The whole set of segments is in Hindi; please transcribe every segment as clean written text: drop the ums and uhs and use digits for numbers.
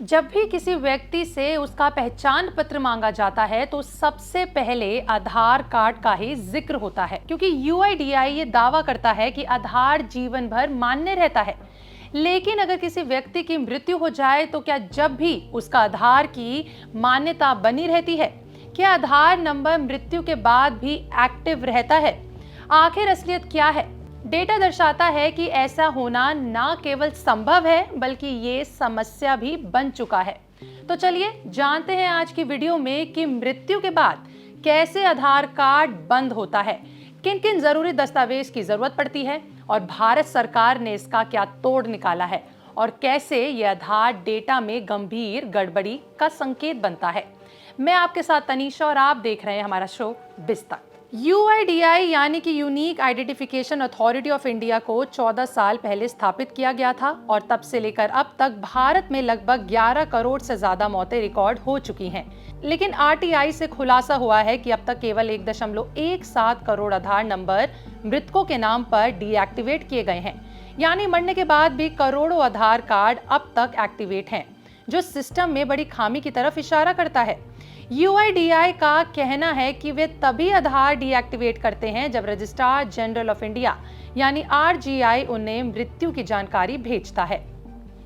जब भी किसी व्यक्ति से उसका पहचान पत्र मांगा जाता है तो सबसे पहले आधार कार्ड का ही जिक्र होता है, क्योंकि यूआईडीआई ये दावा करता है कि आधार जीवन भर मान्य रहता है। लेकिन अगर किसी व्यक्ति की मृत्यु हो जाए तो क्या जब भी उसका आधार की मान्यता बनी रहती है? क्या आधार नंबर मृत्यु के बाद भी एक्टिव रहता है? आखिर असलियत क्या है? डेटा दर्शाता है कि ऐसा होना न केवल संभव है बल्कि ये समस्या भी बन चुका है। तो चलिए जानते हैं आज की वीडियो में कि मृत्यु के बाद कैसे आधार कार्ड बंद होता है, किन किन जरूरी दस्तावेज की जरूरत पड़ती है और भारत सरकार ने इसका क्या तोड़ निकाला है और कैसे ये आधार डेटा में गंभीर गड़बड़ी का संकेत बनता है। मैं आपके साथ तनीषा और आप देख रहे हैं हमारा शो बिस्तर। यूआईडीआई यानी कि unique identification authority of India को 14 साल पहले स्थापित किया गया था और तब से लेकर अब तक भारत में लगभग 11 करोड़ से ज्यादा मौतें रिकॉर्ड हो चुकी हैं। लेकिन आरटीआई से खुलासा हुआ है कि अब तक केवल 1.17 करोड़ आधार नंबर मृतकों के नाम पर डीएक्टिवेट किए गए हैं। यानी मरने के बाद भी करोड़ों आधार कार्ड अब तक एक्टिवेट हैं, जो सिस्टम में बड़ी खामी की तरफ इशारा करता है। यूआईडीआई का कहना है कि वे तभी आधार डीएक्टिवेट करते हैं जब रजिस्ट्रार जनरल ऑफ इंडिया यानी आरजीआई उन्हें मृत्यु की जानकारी भेजता है।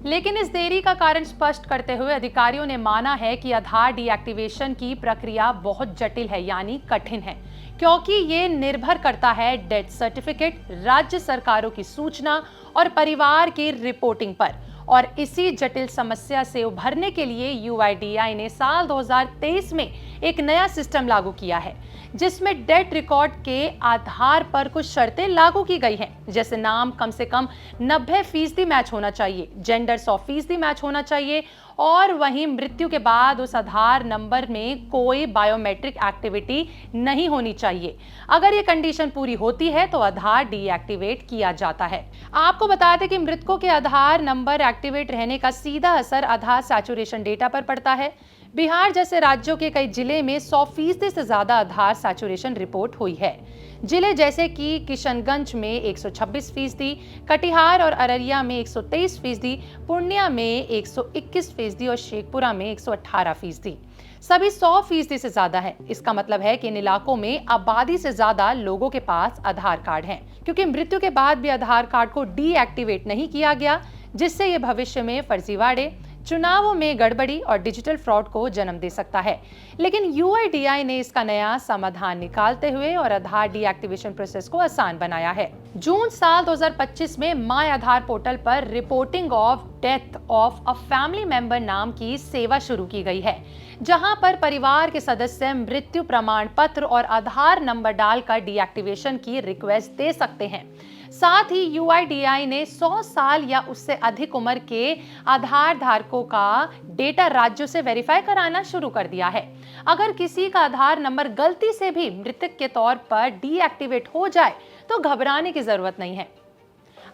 लेकिन इस देरी का कारण स्पष्ट करते हुए अधिकारियों ने माना है कि आधार डीएक्टिवेशन की प्रक्रिया बहुत जटिल है, यानी कठिन है, क्योंकि ये निर्भर करता है डेथ सर्टिफिकेट, राज्य सरकारों की सूचना और परिवार की रिपोर्टिंग पर। और इसी जटिल समस्या से उभरने के लिए यूआईडीआई ने साल 2023 में एक नया सिस्टम लागू किया है, जिसमें डेथ रिकॉर्ड के आधार पर कुछ शर्तें लागू की गई हैं, जैसे नाम कम से कम 90% मैच होना चाहिए, जेंडर 100% मैच होना चाहिए और वहीं मृत्यु के बाद उस आधार नंबर में कोई बायोमेट्रिक एक्टिविटी नहीं होनी चाहिए। अगर ये कंडीशन पूरी होती है तो आधार डीएक्टिवेट किया जाता है। आपको बता दें कि मृतकों के आधार नंबर एक्टिवेट रहने का सीधा असर आधार सैचुरेशन डेटा पर पड़ता है। बिहार जैसे राज्यों के कई जिले में 100% से ज्यादा आधार सैचुरेशन रिपोर्ट हुई है। जिले जैसे कि किशनगंज में 126%, कटिहार और अररिया में 123%, पूर्णिया में 121% और शेखपुरा में 118%। सभी 100% से ज्यादा है। इसका मतलब है कि इन इलाकों में आबादी से ज्यादा लोगों के पास आधार कार्ड हैं, क्योंकि मृत्यु के बाद भी आधार कार्ड को डीएक्टिवेट नहीं किया गया, जिससे ये भविष्य में फर्जीवाड़े, चुनावों में गड़बड़ी और डिजिटल फ्रॉड को जन्म दे सकता है। लेकिन यूआईडीआई ने इसका नया समाधान निकालते हुए और आधार डीएक्टिवेशन प्रोसेस को आसान बनाया है। जून साल 2025 में माय आधार पोर्टल पर reporting of death of a family member नाम की सेवा शुरू की गई है, जहां पर परिवार के सदस्य मृत्यु प्रमाण पत्र और आधार नंबर डालकर डीएक्टिवेशन की रिक्वेस्ट दे सकते हैं। साथ ही यूआईडीआई ने 100 साल या उससे अधिक उम्र के आधार धारकों का डेटा राज्यों से वेरीफाई कराना शुरू कर दिया है। अगर किसी का आधार नंबर गलती से भी मृतक के तौर पर डीएक्टिवेट हो जाए तो घबराने की जरूरत नहीं है।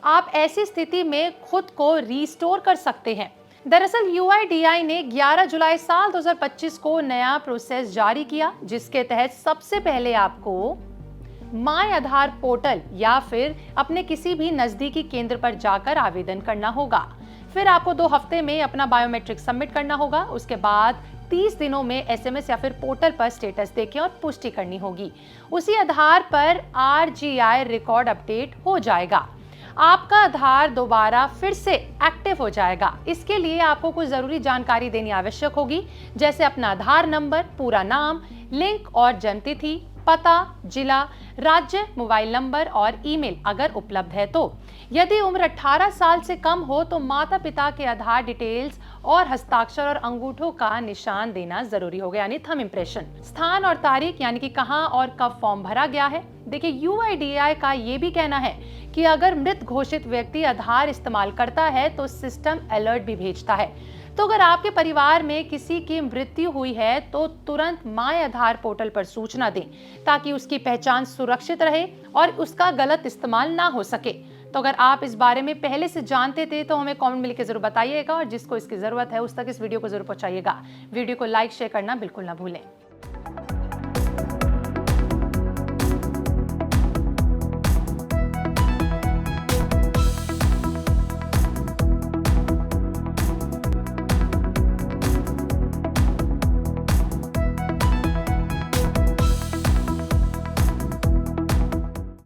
आप ऐसी स्थिति में खुद को रीस्टोर कर सकते हैं। दरअसल यूआईडीआई ने 11 जुलाई साल 2025 को नया प्रोसेस जारी किया, जिसके तहत सबसे पहले आपको माय आधार पोर्टल या फिर अपने किसी भी नजदीकी केंद्र पर जाकर आवेदन करना होगा। फिर आपको 2 हफ्ते में अपना बायोमेट्रिक सबमिट करना होगा। उसके बाद 30 दिनों में एसएमएस या फिर पोर्टल पर स्टेटस देखें और पुष्टि करनी होगी। उसी आधार पर आरजीआई रिकॉर्ड अपडेट हो जाएगा। आपका आधार दोबारा फिर से एक्टिव हो जाएगा। इसके लिए आपको कुछ जरूरी जानकारी देनी आवश्यक होगी, जैसे अपना आधार नंबर, पूरा नाम, लिंक और जन्मतिथि, पता, जिला, राज्य, मोबाइल नंबर और ईमेल अगर उपलब्ध है तो। यदि उम्र 18 साल से कम हो तो माता पिता के आधार डिटेल्स और हस्ताक्षर और अंगूठों का निशान देना जरूरी होगा, यानी थंब इम्प्रेशन। स्थान और तारीख, यानी कि कहां और कब फॉर्म भरा गया है। देखिए, यूआईडीआई का ये भी कहना है कि अगर मृत घोषित व्यक्ति आधार इस्तेमाल करता है तो सिस्टम अलर्ट भी भेजता है। तो अगर आपके परिवार में किसी की मृत्यु हुई है तो तुरंत माय आधार पोर्टल पर सूचना दें, ताकि उसकी पहचान सुरक्षित रहे और उसका गलत इस्तेमाल ना हो सके। तो अगर आप इस बारे में पहले से जानते थे तो हमें कमेंट में लिख के जरूर बताइएगा और जिसको इसकी जरूरत है उस तक इस वीडियो को जरूर पहुंचाइएगा। वीडियो को लाइक शेयर करना बिल्कुल ना भूलें।